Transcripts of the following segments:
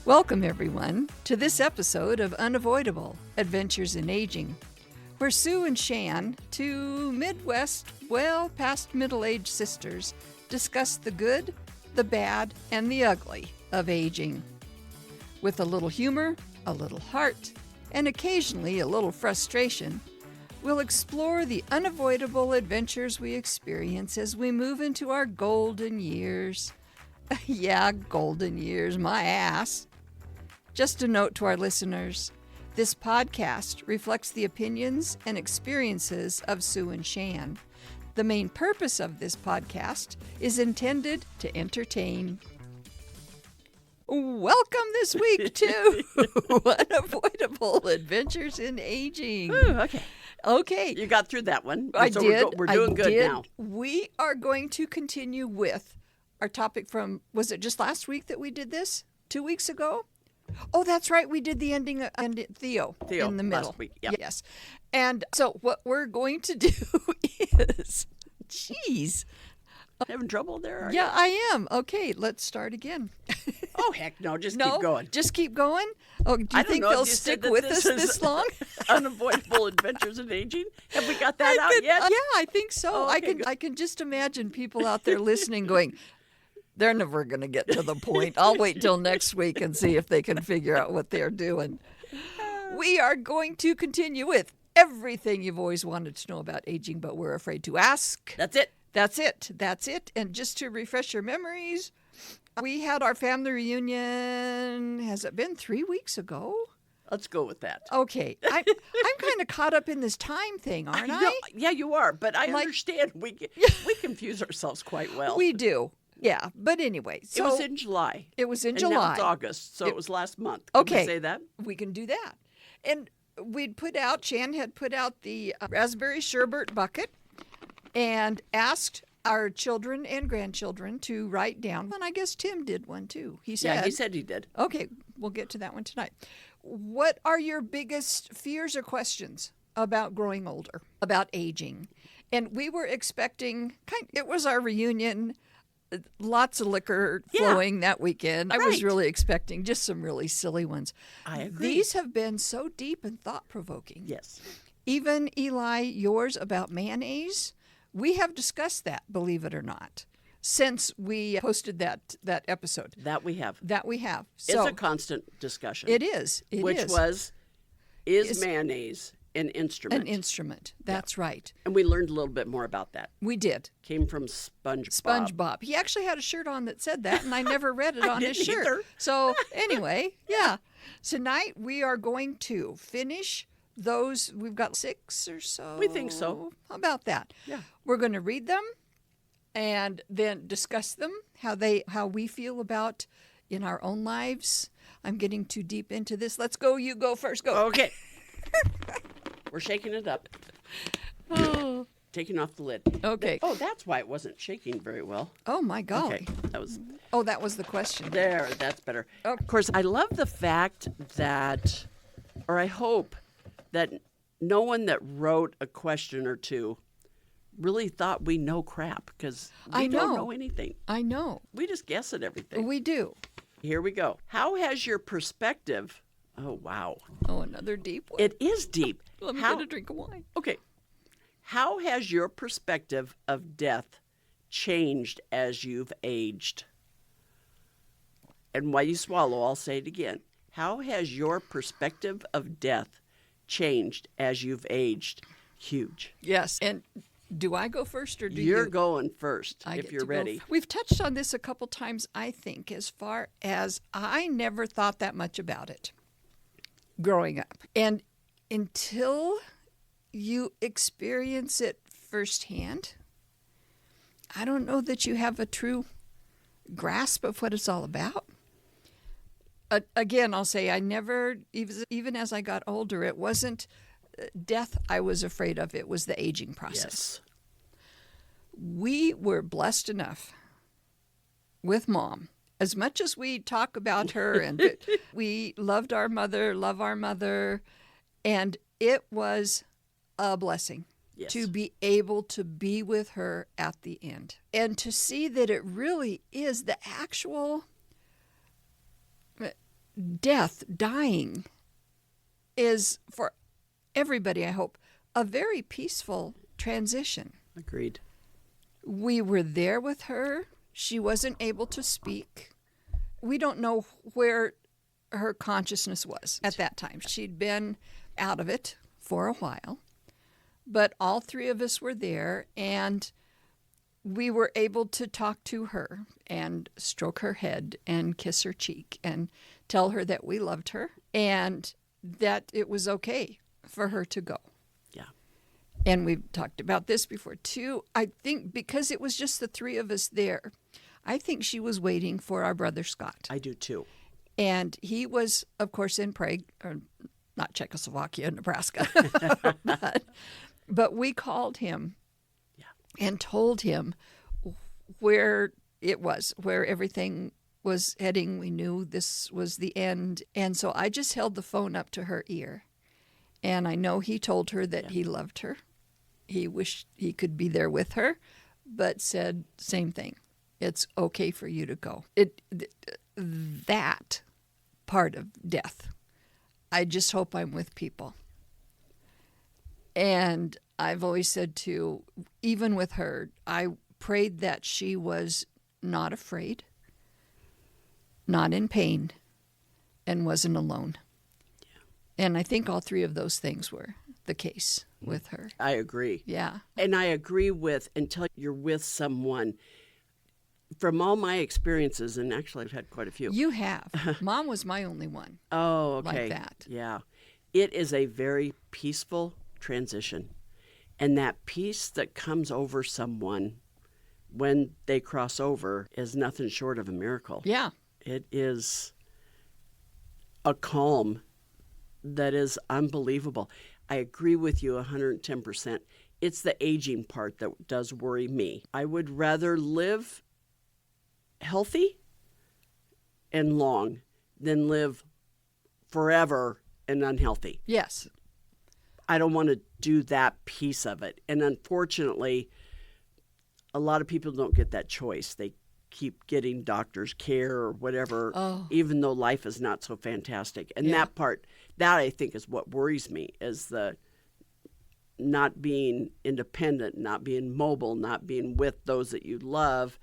Welcome, everyone, to this episode of Unavoidable Adventures in Aging, where Sue and Shan, two Midwest, past middle-aged sisters, discuss the good, the bad, and the ugly of aging. With a little humor, a little heart, and occasionally a little frustration, we'll explore the unavoidable adventures we experience as we move into our golden years. Yeah, golden years, my ass. Just a note to our listeners, this podcast reflects the opinions and experiences of Sue and Shan. The main purpose of this podcast is intended to entertain. Welcome this week to Unavoidable Adventures in Aging. Ooh, okay. Okay. You got through that one. I so did. We're doing good now. We are going to continue with our topic from, was it just last week that we did this? 2 weeks ago? Oh, that's right. We did the ending and Theo in the middle. Last week. Yep. Yes. And so what we're going to do is, geez. Having trouble there? Yeah, I am. Okay, let's start again. Oh, heck no. Just keep going. Just keep going? Oh, do you think they'll stick with us this long? Unavoidable Adventures in Aging? Have we got that out yet? Yeah, I think so. Oh, okay, I can just imagine people out there listening going, they're never going to get to the point. I'll wait till next week and see if they can figure out what they're doing. We are going to continue with everything you've always wanted to know about aging, but we're afraid to ask. That's it. That's it. And just to refresh your memories, we had our family reunion, has it been 3 weeks ago? Let's go with that. Okay. I'm kind of caught up in this time thing, aren't I? Yeah, you are. But I understand. We confuse ourselves quite well. We do. Yeah. But anyway. So it was in July. It was in and July. Now it's August, so it was last month. Can okay. we say that? We can do that. And Shan had put out the Raspberry Sherbert bucket and asked our children and grandchildren to write down. And I guess Tim did one too. He said he did. Okay, we'll get to that one tonight. What are your biggest fears or questions about growing older, about aging? And we were expecting, it was our reunion, lots of liquor flowing that weekend. I was really expecting just some really silly ones. I agree. These have been so deep and thought-provoking. Yes. Even, Eli, yours about mayonnaise, we have discussed that, believe it or not, since we posted that episode. That we have. So, it's a constant discussion. It is. Is mayonnaise an instrument? An instrument. That's right. And we learned a little bit more about that. We did. Came from SpongeBob. SpongeBob. He actually had a shirt on that said that, and I never read it on his shirt. Either. So anyway, yeah. Tonight we are going to finish those. We've got 6 or so. We think so. How about that? Yeah. We're going to read them and then discuss them, how we feel about in our own lives. I'm getting too deep into this. Let's go. You go first. Go. Okay. We're shaking it up. Oh. Taking off the lid. Okay. Oh, that's why it wasn't shaking very well. Oh, my golly. Okay. That was the question. There, that's better. Okay. Of course, I love the fact that, or I hope that no one that wrote a question or two really thought we know crap, because we don't know anything. I know. We just guess at everything. We do. Here we go. How has your perspective... Oh, wow. Oh, another deep one. It is deep. Let me get a drink of wine. Okay. How has your perspective of death changed as you've aged? And while you swallow, I'll say it again. How has your perspective of death changed as you've aged? Huge. Yes. And do I go first or do you? You're going first if you're ready. We've touched on this a couple times, I think, as far as I never thought that much about it growing up. And until you experience it firsthand, I don't know that you have a true grasp of what it's all about. Again, I'll say I never, even as I got older, it wasn't death I was afraid of. It was the aging process. Yes. We were blessed enough with Mom. As much as we talk about her and we love our mother, and it was a blessing to be able to be with her at the end and to see that it really is the actual death, dying, is for everybody, I hope, a very peaceful transition. Agreed. We were there with her. She wasn't able to speak. We don't know where her consciousness was at that time. She'd been out of it for a while, but all three of us were there, and we were able to talk to her and stroke her head and kiss her cheek and tell her that we loved her and that it was okay for her to go. Yeah. And we've talked about this before too. I think because it was just the three of us there, I think she was waiting for our brother Scott. I do too. And he was, of course, in Prague, or not Czechoslovakia, Nebraska. but we called him and told him where it was, where everything was heading. We knew this was the end. And so I just held the phone up to her ear. And I know he told her that he loved her. He wished he could be there with her, but said same thing. It's okay for you to go. That part of death, I just hope I'm with people. And I've always said too, even with her, I prayed that she was not afraid, not in pain, and wasn't alone. Yeah. And I think all three of those things were the case with her. I agree. Yeah. And I agree with, until you're with someone, from all my experiences, and actually I've had quite a few. You have. Mom was my only one. Oh, okay. Like that. Yeah. It is a very peaceful transition. And that peace that comes over someone when they cross over is nothing short of a miracle. Yeah. It is a calm that is unbelievable. I agree with you 110%. It's the aging part that does worry me. I would rather live healthy and long than live forever and unhealthy. Yes. I don't want to do that piece of it. And unfortunately, a lot of people don't get that choice. They keep getting doctor's care or whatever, even though life is not so fantastic. And that part, that I think is what worries me, is the not being independent, not being mobile, not being with those that you love,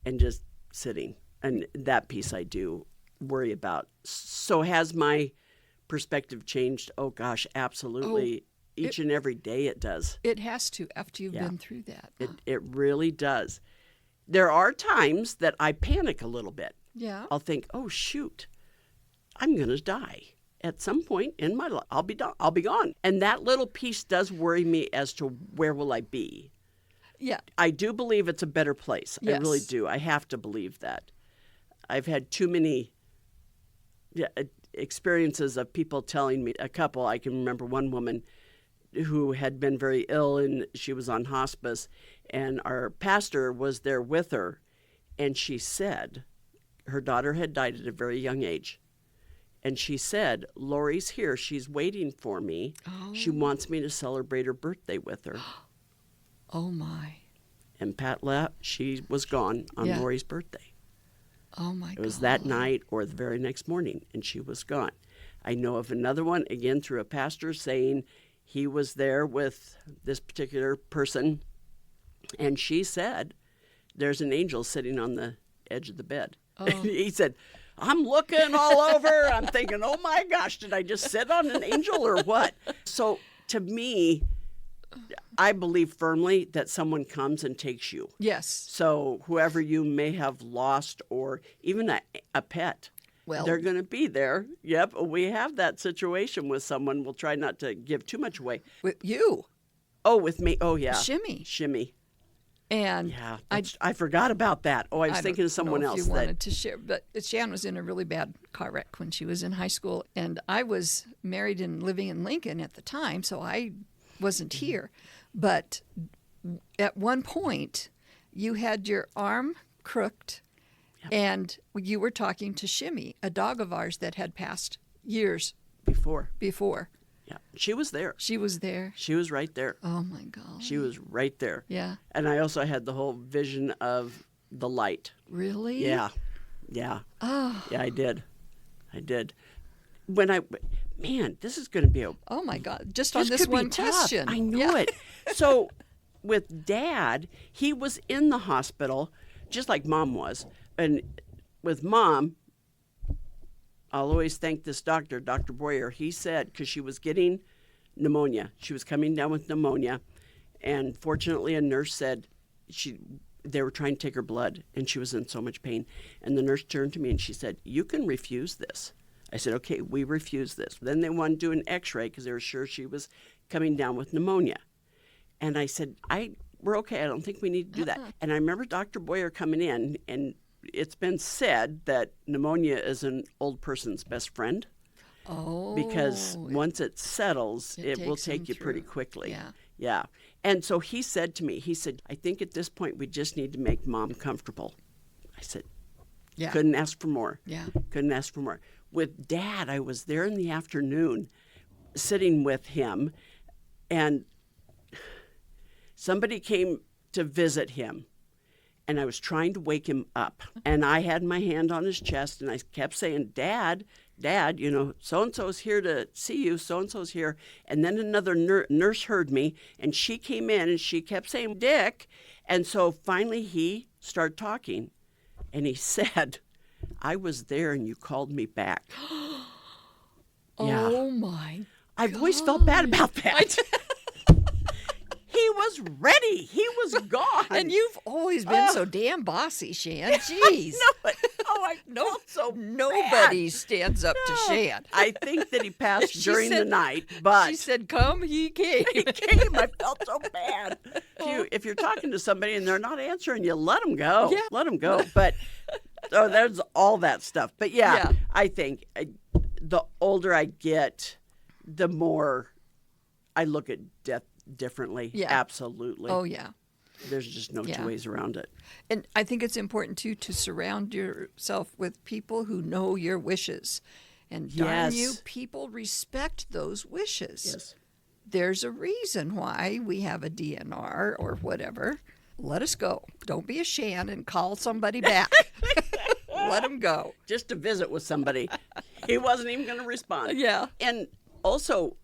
and just sitting. And that piece I do worry about. So has my perspective changed? Oh gosh, absolutely. Each and every day it does. It has to, after you've been through that. It really does. There are times that I panic a little bit. Yeah. I'll think, oh shoot, I'm going to die. At some point in my life, I'll be gone. And that little piece does worry me as to where will I be. Yeah. I do believe it's a better place. Yes. I really do. I have to believe that. I've had too many experiences of people telling me, a couple, I can remember one woman who had been very ill and she was on hospice, and our pastor was there with her, and she said her daughter had died at a very young age. And she said, Lori's here. She's waiting for me. Oh. She wants me to celebrate her birthday with her. Oh, my. And Pat left. She was gone on Lori's birthday. Oh, my God. It was that night or the very next morning, and she was gone. I know of another one, again, through a pastor, saying he was there with this particular person, and she said, there's an angel sitting on the edge of the bed. Oh. He said, I'm looking all over. I'm thinking, oh my gosh, did I just sit on an angel or what? So to me, I believe firmly that someone comes and takes you. Yes. So whoever you may have lost, or even a pet, they're going to be there. Yep, we have that situation with someone. We'll try not to give too much away. With you? Oh, with me. Oh, yeah. Shimmy. And I forgot about that. Oh, I was thinking of someone else. If you wanted to share, but Shan was in a really bad car wreck when she was in high school, and I was married and living in Lincoln at the time, so I wasn't here. But at one point, you had your arm crooked, and you were talking to Shimmy, a dog of ours that had passed years before. Yeah, she was there. She was there. She was right there. Oh, my God. She was right there. Yeah. And I also had the whole vision of the light. Really? Yeah. Oh. Yeah, I did. I did. Man, this is going to be oh my God, just on this one question. I knew it. So with Dad, he was in the hospital, just like Mom was. And with Mom, I'll always thank this doctor, Dr. Boyer. He said, because she was getting pneumonia. She was coming down with pneumonia. And fortunately, a nurse said they were trying to take her blood, and she was in so much pain. And the nurse turned to me and she said, "You can refuse this." I said, "Okay, we refuse this." Then they wanted to do an x-ray because they were sure she was coming down with pneumonia. And I said, we're okay. I don't think we need to do that. And I remember Dr. Boyer coming in, and it's been said that pneumonia is an old person's best friend. Oh. Because once it settles, it will take you pretty quickly. Yeah. And so he said to me, "I think at this point we just need to make Mom comfortable." I said, couldn't ask for more. Yeah. Couldn't ask for more. With Dad, I was there in the afternoon sitting with him, and somebody came to visit him, and I was trying to wake him up. And I had my hand on his chest, and I kept saying, Dad, so-and-so's here to see you, so-and-so's here. And then another nurse heard me, and she came in, and she kept saying, Dick. And so finally he started talking, and he said, "I was there, and you called me back." Oh, my God. I've always felt bad about that. He was ready. He was gone. And you've always been so damn bossy, Shan. Jeez. I felt so Nobody bad. stands up to Shan. I think that he passed during the night, but she said, "Come," he came. he came. I felt so bad. If you're talking to somebody and they're not answering you, let them go. Yeah. Let them go. But there's all that stuff. But yeah. I think the older I get, the more I look at death differently. Yeah. Absolutely. Oh, yeah. There's just no two ways around it. And I think it's important, too, to surround yourself with people who know your wishes. And darn you, people respect those wishes. Yes. There's a reason why we have a DNR or whatever. Let us go. Don't be a Shan and call somebody back. Let them go. Just to visit with somebody. He wasn't even going to respond. Yeah. And also,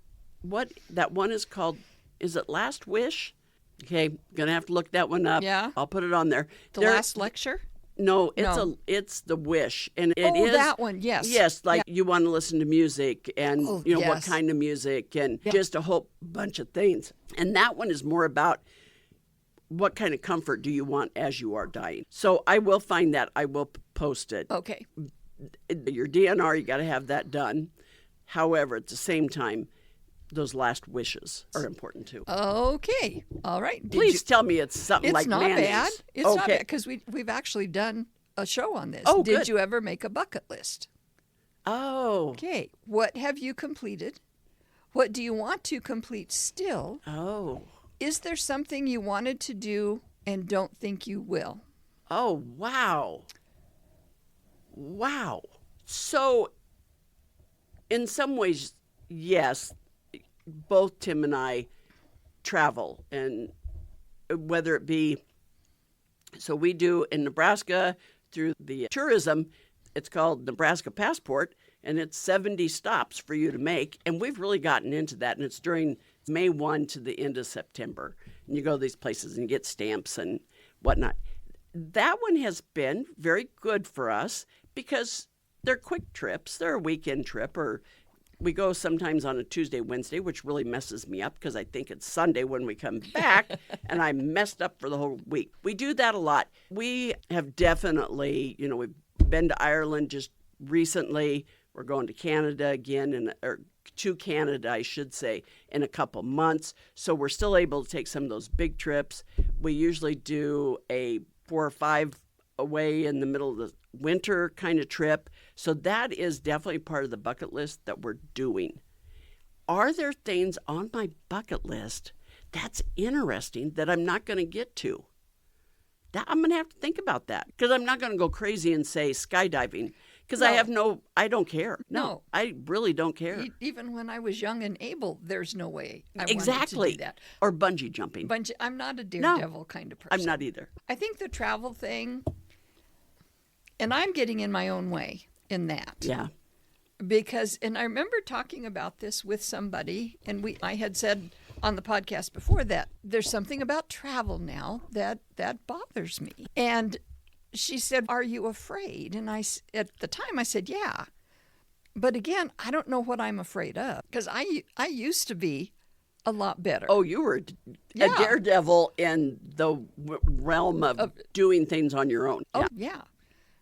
what that one is called, is it Last Wish? Okay, gonna have to look that one up. Yeah. I'll put it on there. The last lecture? No, it's the Wish, and it is that one. Yes. Yes, you want to listen to music, and what yes. kind of music, and just a whole bunch of things. And that one is more about what kind of comfort do you want as you are dying. So I will find that. I will post it. Okay. Your DNR, you got to have that done. However, at the same time, those last wishes are important too. Okay. All right. Please tell me it's something like mayonnaise. It's not bad. It's not bad because we've actually done a show on this. Oh, Did good. you ever make a bucket list? Oh. Okay. What have you completed? What do you want to complete still? Oh. Is there something you wanted to do and don't think you will? Oh, wow. Wow. So, in some ways, yes, both Tim and I travel, and whether it be, so we do in Nebraska through the tourism, it's called Nebraska Passport, and it's 70 stops for you to make, and we've really gotten into that, and it's during May 1 to the end of September, and you go to these places and get stamps and whatnot. That one has been very good for us because they're quick trips. They're a weekend trip, or we go sometimes on a Tuesday, Wednesday, which really messes me up because I think it's Sunday when we come back, and I'm messed up for the whole week. We do that a lot. We have definitely, we've been to Ireland just recently. We're going to Canada again, or to Canada, I should say, in a couple months. So we're still able to take some of those big trips. We usually do a 4 or 5 away in the middle of the winter kind of trip. So that is definitely part of the bucket list that we're doing. Are there things on my bucket list that's interesting that I'm not going to get to? I'm going to have to think about that because I'm not going to go crazy and say skydiving because I don't care. No, I really don't care. Even when I was young and able, there's no way I wanted to do that. Or bungee jumping. I'm not a daredevil kind of person. I'm not either. I think the travel thing, and I'm getting in my own way in that. Yeah. Because, and I remember talking about this with somebody, and I had said on the podcast before that there's something about travel now that bothers me. And she said, "Are you afraid?" And at the time I said, "Yeah." But again, I don't know what I'm afraid of, because I used to be a lot better. Oh, you were a daredevil in the realm of doing things on your own. Oh, yeah.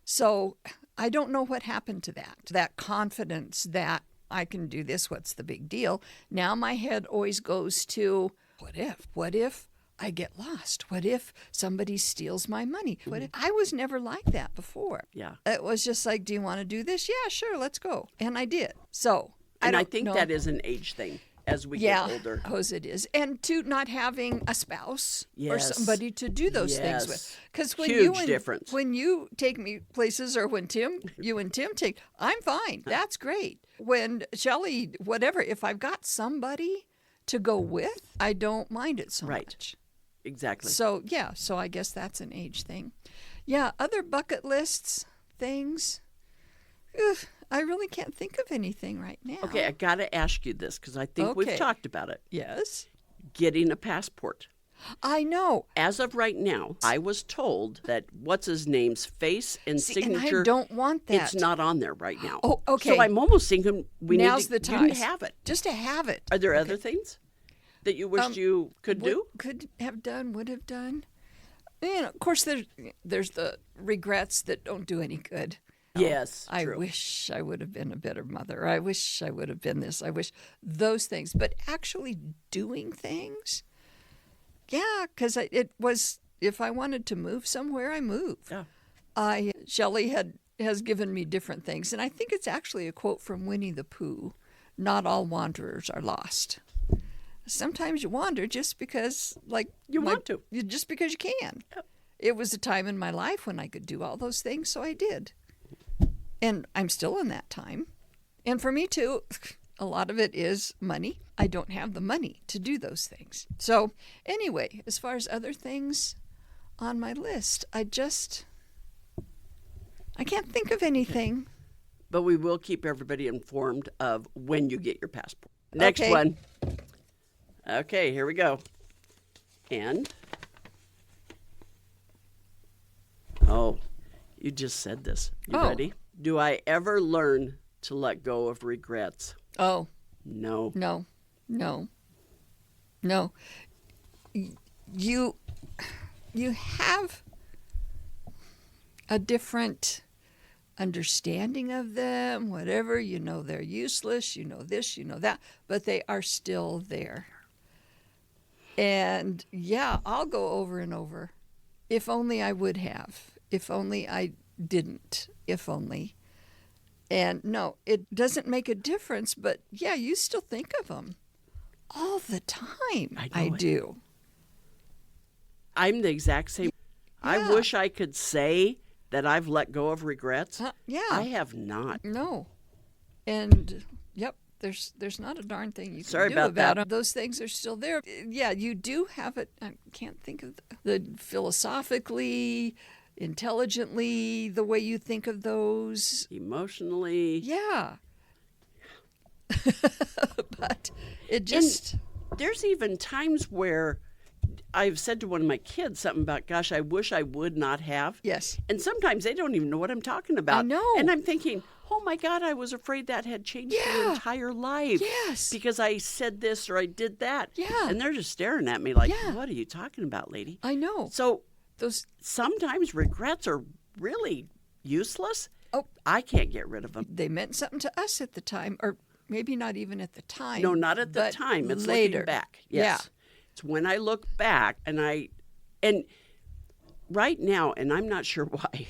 So I don't know what happened to that confidence that I can do this. What's the big deal? Now my head always goes to, what if? What if I get lost? What if somebody steals my money? What if? I was never like that before. Yeah. It was just like, do you want to do this? Yeah, sure, let's go. And I did. So I think that is an age thing. As we get older. Yeah, it is. And to not having a spouse or somebody to do those things with. Because when you take me places, or when you and Tim take, I'm fine. That's great. When Shelley, whatever, if I've got somebody to go with, I don't mind it so much. Exactly. So, so I guess that's an age thing. Yeah, other bucket lists, things. I really can't think of anything right now. Okay, I got to ask you this, because I think we've talked about it. Yes. Getting a passport. I know. As of right now, I was told that what's-his-name's face and signature. And I don't want that. It's not on there right now. Oh, okay. So I'm almost thinking Now's the time. You have it. Just to have it. Are there other things that you wished you could do? Could have done, would have done. Of course, there's the regrets that don't do any good. Yes, I true. wish I would have been a better mother. I wish I would have been this. I wish those things. But actually doing things, because it was, if I wanted to move somewhere, I moved. Yeah. Shelley has given me different things. And I think it's actually a quote from Winnie the Pooh. Not all wanderers are lost. Sometimes you wander just because, want to. Just because you can. Yep. It was a time in my life when I could do all those things, so I did. And I'm still in that time. And for me, too, a lot of it is money. I don't have the money to do those things. So anyway, as far as other things on my list, I can't think of anything. But we will keep everybody informed of when you get your passport. Next one. Okay, here we go. And, you just said this. You ready? Do I ever learn to let go of regrets? Oh. No. No. You have a different understanding of them, whatever. You know they're useless, you know this, you know that, but they are still there. And I'll go over and over. If only I would have. If only I didn't. If only. And no, it doesn't make a difference, but you still think of them all the time. I do. I'm the exact same. I wish I could say that I've let go of regrets. I have not. No. And there's not a darn thing you can do about them. Those things are still there. Yeah, you do have it. I can't think of the philosophically, intelligently, the way you think of those. Emotionally. Yeah. But it just... And there's even times where I've said to one of my kids something about, gosh, I wish I would not have. Yes. And sometimes they don't even know what I'm talking about. I know. And I'm thinking, oh my God, I was afraid that had changed their entire life. Yes. Because I said this or I did that. Yeah. And they're just staring at me like, what are you talking about, lady? I know. So sometimes regrets are really useless. Oh. I can't get rid of them. They meant something to us at the time, or maybe not even at the time. No, not at the time. It's later. Looking back. Yes. Yeah. It's when I look back and right now, and I'm not sure why,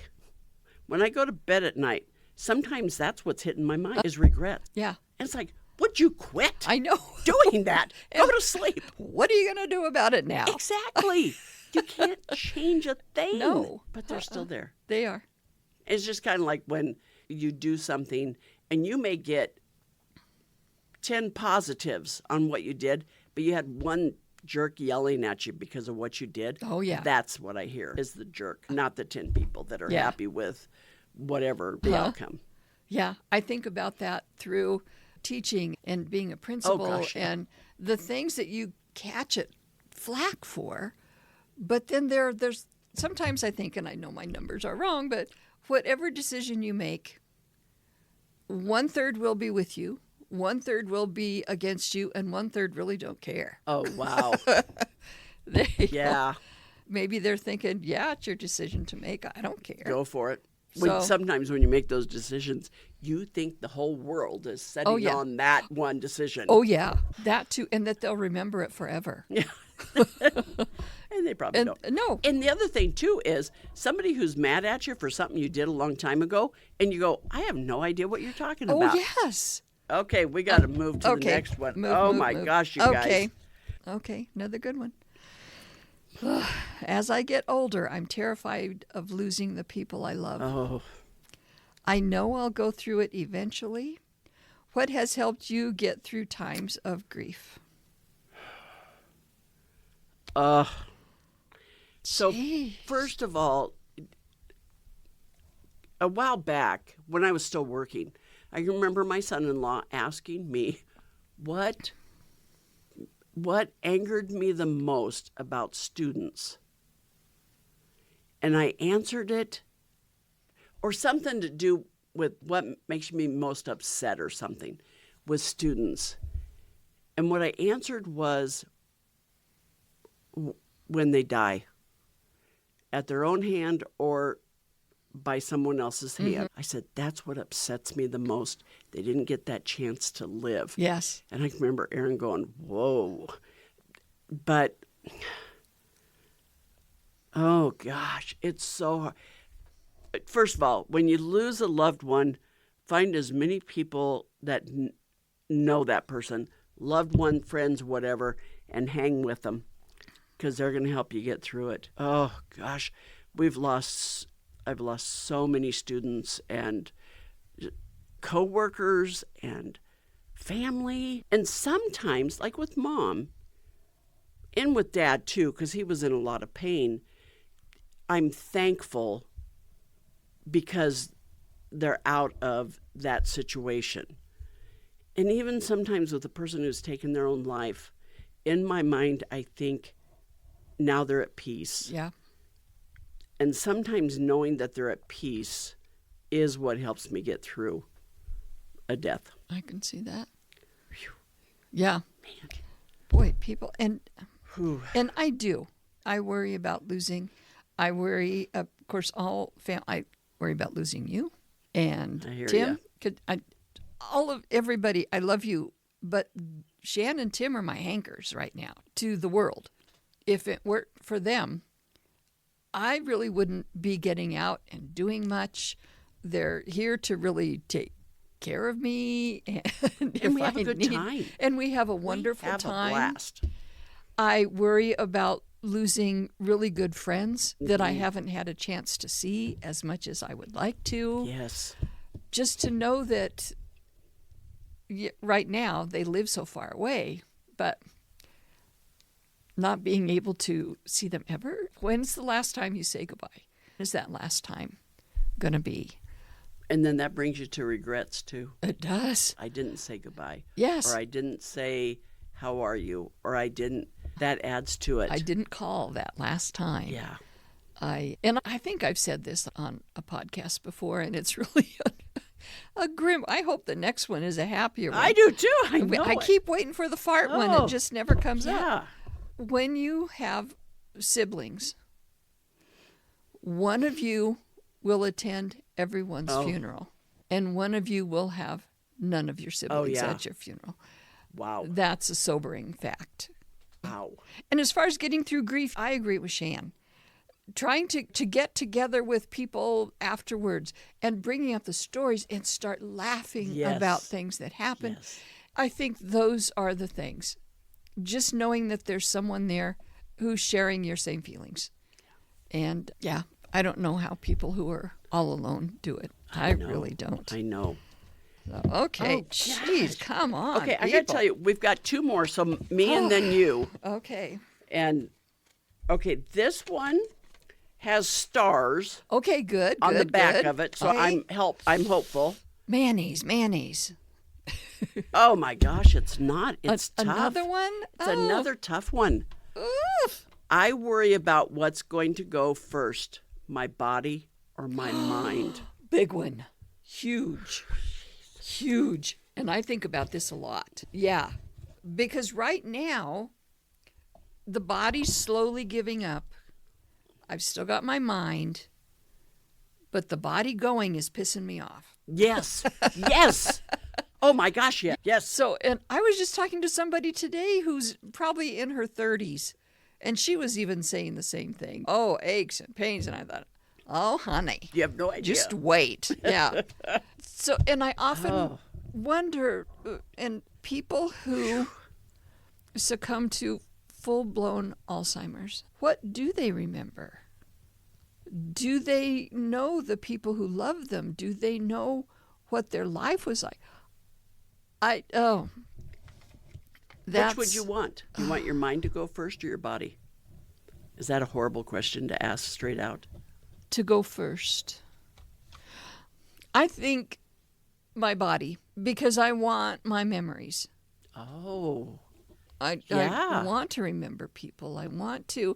when I go to bed at night, sometimes that's what's hitting my mind is regret. Yeah. And it's like, would you quit? I know. Doing that. Go to sleep. What are you going to do about it now? Exactly. You can't change a thing. No. But they're still there. They are. It's just kind of like when you do something and you may get 10 positives on what you did, but you had one jerk yelling at you because of what you did. Oh, yeah. That's what I hear is the jerk, not the 10 people that are happy with whatever the outcome. Yeah, I think about that through teaching and being a principal and the things that you catch it flack for. But then there's sometimes I think, and I know my numbers are wrong, but whatever decision you make, 1/3 will be with you, 1/3 will be against you, and 1/3 really don't care. Oh, wow. There you go. Yeah. Maybe they're thinking, yeah, it's your decision to make. I don't care. Go for it. So- Sometimes when you make those decisions, you think the whole world is setting on that one decision. Oh, yeah, that too, and that they'll remember it forever. Yeah. And they probably don't. No. And the other thing, too, is somebody who's mad at you for something you did a long time ago, and you go, I have no idea what you're talking about. Oh, yes. Okay, we got to move to the next one. Move, my move. gosh, you guys. Okay, another good one. As I get older, I'm terrified of losing the people I love. Oh. I know I'll go through it eventually. What has helped you get through times of grief? So, Jeez. first of all, a while back when I was still working, I remember my son-in-law asking me what angered me the most about students. And I answered it, or something to do with what makes me most upset or something with students. And what I answered was when they die, at their own hand or by someone else's hand. I said, that's what upsets me the most. They didn't get that chance to live. Yes. And I can remember Aaron going, whoa. But, oh gosh, it's so hard. First of all, when you lose a loved one, find as many people that know that person, loved one, friends, whatever, and hang with them because they're going to help you get through it. Oh gosh, I've lost so many students and coworkers and family. And sometimes, like with Mom, and with Dad too, because he was in a lot of pain, I'm thankful because they're out of that situation. And even sometimes with a person who's taken their own life, in my mind, I think now they're at peace. Yeah. And sometimes knowing that they're at peace is what helps me get through a death. I can see that. Whew. Yeah. Man. Boy, people, and Whew. I do. I worry about losing. I worry, of course, I worry about losing you and I hear Tim. ya. All of everybody. I love you, but Shan and Tim are my anchors right now to the world. If it weren't for them, I really wouldn't be getting out and doing much. They're here to really take care of me, and we have a good time. And we have a wonderful we have time. A blast. I worry about losing really good friends that I haven't had a chance to see as much as I would like to. Yes. Just to know that right now they live so far away, but not being able to see them ever. When's the last time you say goodbye? Is that last time going to be? And then that brings you to regrets too. It does. I didn't say goodbye. Yes. Or I didn't say, how are you? Or I didn't. That adds to it. I didn't call that last time. Yeah. And I think I've said this on a podcast before, and it's really a grim. I hope the next one is a happier one. I do too. I know I keep waiting for the fart one. Oh. It just never comes Yeah. up. When you have siblings, one of you will attend everyone's funeral, and one of you will have none of your siblings at your funeral. Wow. That's a sobering fact. Wow. And as far as getting through grief, I agree with Shan. Trying to get together with people afterwards and bringing up the stories and start laughing about things that happened. Yes. I think those are the things. Just knowing that there's someone there who's sharing your same feelings. And yeah, I don't know how people who are all alone do it. I really don't. I know. So, okay, jeez, come on. Okay, I got to tell you, we've got two more. So me and then you. Okay. And okay, this one has stars Okay, good. on the back good. of it. So Okay. I'm hopeful. Mayonnaise. Oh my gosh, it's not. It's tough. Another one? It's another tough one. Oof. I worry about what's going to go first, my body or my mind. Big one. Huge. And I think about this a lot. Yeah. Because right now, the body's slowly giving up. I've still got my mind, but the body going is pissing me off. Yes. Oh my gosh, yeah. Yes. So, and I was just talking to somebody today who's probably in her 30s, and she was even saying the same thing. Oh, aches and pains. And I thought, oh, honey. You have no idea. Just wait. Yeah. So, and I often wonder, and people who succumb to full-blown Alzheimer's, what do they remember? Do they know the people who love them? Do they know what their life was like? Which would you want? Do you want your mind to go first or your body? Is that a horrible question to ask straight out? To go first. I think my body, because I want my memories. Oh. I want to remember people. I want to.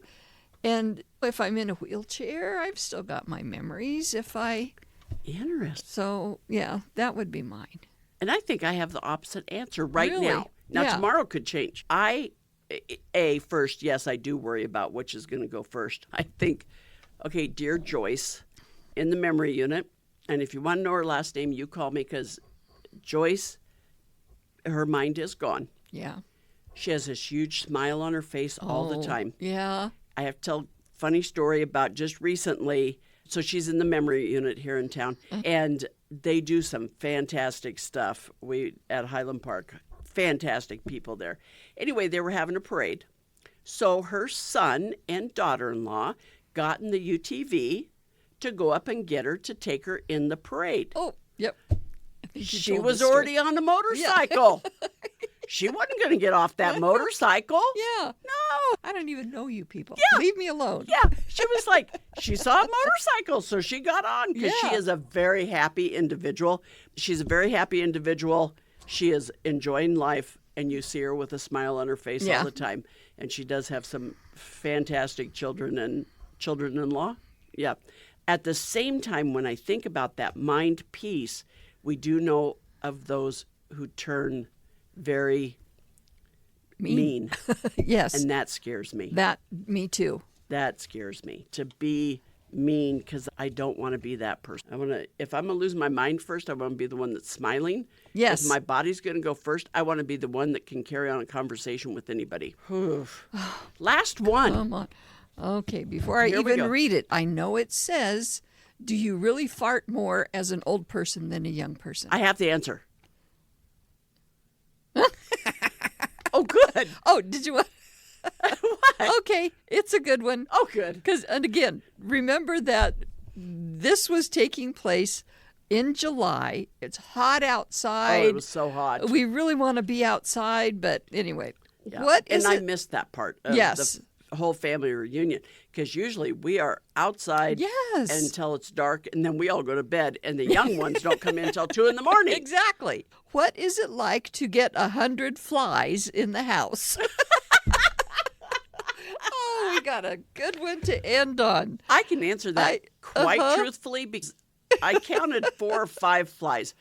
And if I'm in a wheelchair, I've still got my memories. Interesting. So, yeah, that would be mine. And I think I have the opposite answer right Really? now. Now, Yeah. tomorrow could change. First, yes, I do worry about which is going to go first. I think, okay, dear Joyce, in the memory unit, and if you want to know her last name, you call me, because Joyce, her mind is gone. Yeah. She has this huge smile on her face all the time. Yeah. I have to tell a funny story about just recently. So she's in the memory unit here in town, and they do some fantastic stuff. At Highland Park, fantastic people there. Anyway, they were having a parade. So her son and daughter-in-law got in the UTV to go up and get her to take her in the parade. Oh, yep. She was already on the motorcycle. Yeah. She wasn't going to get off that motorcycle. Yeah. No. I don't even know you people. Yeah. Leave me alone. Yeah. She was like, she saw a motorcycle, so she got on, because she is a very happy individual. She's a very happy individual. She is enjoying life, and you see her with a smile on her face all the time. And she does have some fantastic children and children-in-law. Yeah. At the same time, when I think about that mind piece, we do know of those who turn very mean. Yes. And that scares me. Me too. That scares me, to be mean, because I don't want to be that person. If I'm going to lose my mind first, I want to be the one that's smiling. Yes. If my body's going to go first, I want to be the one that can carry on a conversation with anybody. Last one. Come on. Okay, before I even read it, I know it says, do you really fart more as an old person than a young person? I have the answer. Oh, good. Oh, did you want... What? Okay, it's a good one. Oh, good. And again, remember that this was taking place in July. It's hot outside. Oh, it was so hot. We really want to be outside, but anyway. Yeah. What is and it? I missed that part of Yes. the whole family reunion, because usually we are outside until it's dark, and then we all go to bed, and the young ones don't come in until 2 a.m. Exactly. What is it like to get 100 flies in the house? Oh, we got a good one to end on. I can answer that quite truthfully, because I counted 4 or 5 flies.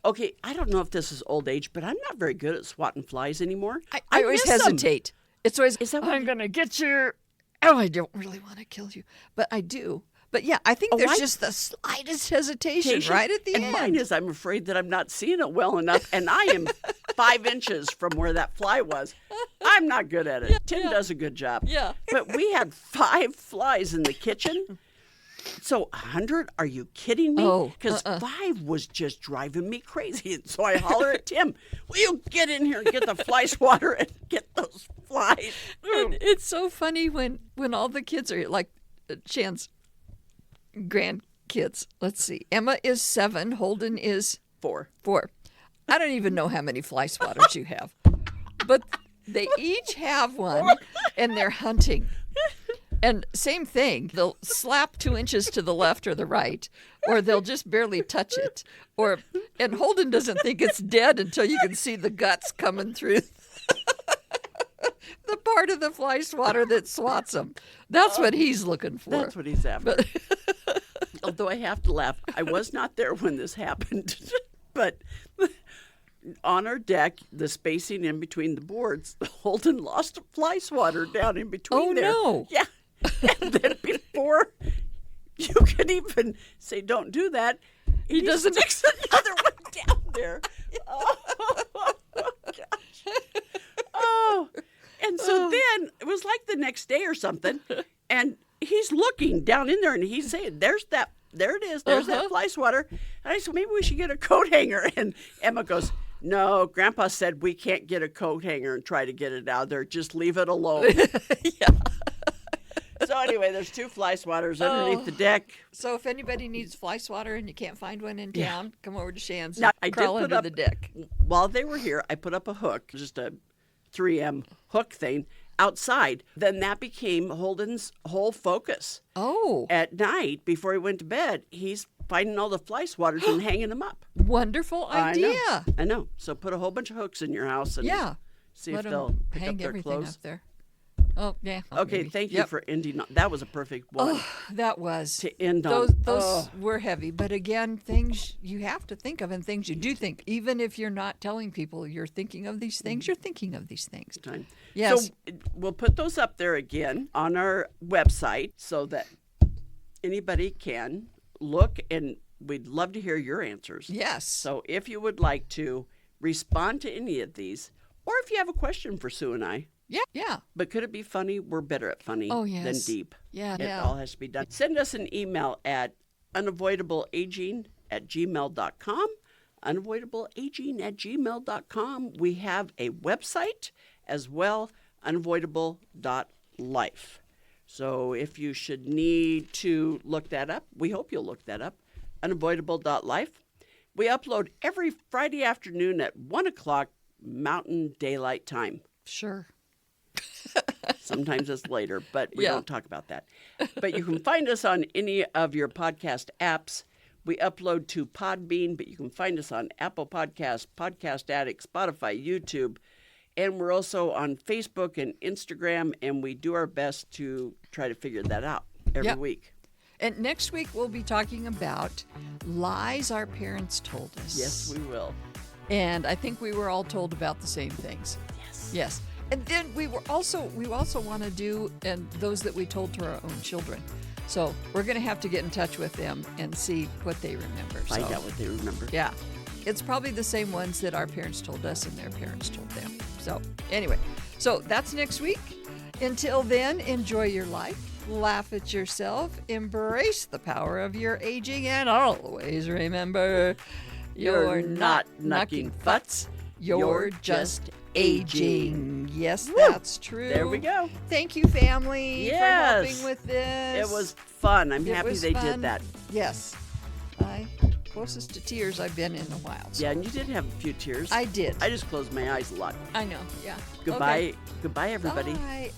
Okay, I don't know if this is old age, but I'm not very good at swatting flies anymore. I always hesitate. It's always, is that I'm going to get you. Oh, I don't really want to kill you, but I do. But yeah, I think there's just the slightest hesitation right at the end. And mine is, I'm afraid that I'm not seeing it well enough, and I am 5 inches from where that fly was. I'm not good at it. Tim does a good job. Yeah. But we had 5 flies in the kitchen. So 100? Are you kidding me? Oh, because 5 was just driving me crazy. And so I holler at Tim, will you get in here and get the fly swatter and get those flies? And it's so funny when all the kids are like Shan's grandkids. Let's see. Emma is 7. Holden is 4. I don't even know how many fly swatters you have. But they each have one, and they're hunting. And same thing. They'll slap 2 inches to the left or the right, or they'll just barely touch it. And Holden doesn't think it's dead until you can see the guts coming through the part of the fly swatter that swats him. That's what he's looking for. That's what he's after. Although I have to laugh. I was not there when this happened, but on our deck, the spacing in between the boards, Holden lost a fly swatter down in between there. Oh, no. Yeah. And then before you can even say, don't do that, he doesn't mix another one down there. Oh, gosh. Oh. And so then it was like the next day or something, and he's looking down in there, and he's saying, there it is, there's that fly swatter. And I said, maybe we should get a coat hanger. And Emma goes, no, Grandpa said we can't get a coat hanger and try to get it out there. Just leave it alone. Yeah. So anyway, there's 2 fly swatters underneath the deck. So if anybody needs fly swatter and you can't find one in town, come over to Shan's Now, and crawl under the deck. While they were here, I put up a hook, just a 3M hook thing outside. Then that became Holden's whole focus. Oh. At night, before he went to bed, he's finding all the fly swatters and hanging them up. Wonderful idea. I know. So put a whole bunch of hooks in your house and see Let if they'll pick hang up their everything clothes. up there. Oh, yeah. Okay, maybe. thank you for ending. That was a perfect one That was. to end on. Those were heavy. But again, things you have to think of and things you do think. Even if you're not telling people you're thinking of these things, you're thinking of these things. Time. Yes. So we'll put those up there again on our website so that anybody can look, and we'd love to hear your answers. Yes. So if you would like to respond to any of these, or if you have a question for Sue and I, Yeah. but could it be funny? We're better at funny than deep. Yeah. It all has to be done. Send us an email at unavoidableaging@gmail.com. Unavoidableaging@gmail.com. We have a website as well, unavoidable.life. So if you should need to look that up, we hope you'll look that up, unavoidable.life. We upload every Friday afternoon at 1 o'clock Mountain Daylight Time. Sure. Sometimes it's later, but we don't talk about that. But you can find us on any of your podcast apps. We upload to Podbean, but you can find us on Apple Podcasts, Podcast Addict, Spotify, YouTube. And we're also on Facebook and Instagram, and we do our best to try to figure that out every week. And next week we'll be talking about lies our parents told us. Yes, we will. And I think we were all told about the same things. Yes. And then we also want to do, and those that we told to our own children. So we're going to have to get in touch with them and see what they remember. Find out what they remember. Yeah. It's probably the same ones that our parents told us and their parents told them. So anyway, so that's next week. Until then, enjoy your life, laugh at yourself, embrace the power of your aging, and always remember, you're not knucking futz, you're just aging. Yes, that's true. There we go. Thank you, family, for helping with this. It was fun. I'm happy they did that. Yes. Closest to tears I've been in a while. So. Yeah, and you did have a few tears. I did. I just closed my eyes a lot. I know, yeah. Goodbye. Okay. Goodbye, everybody. Bye.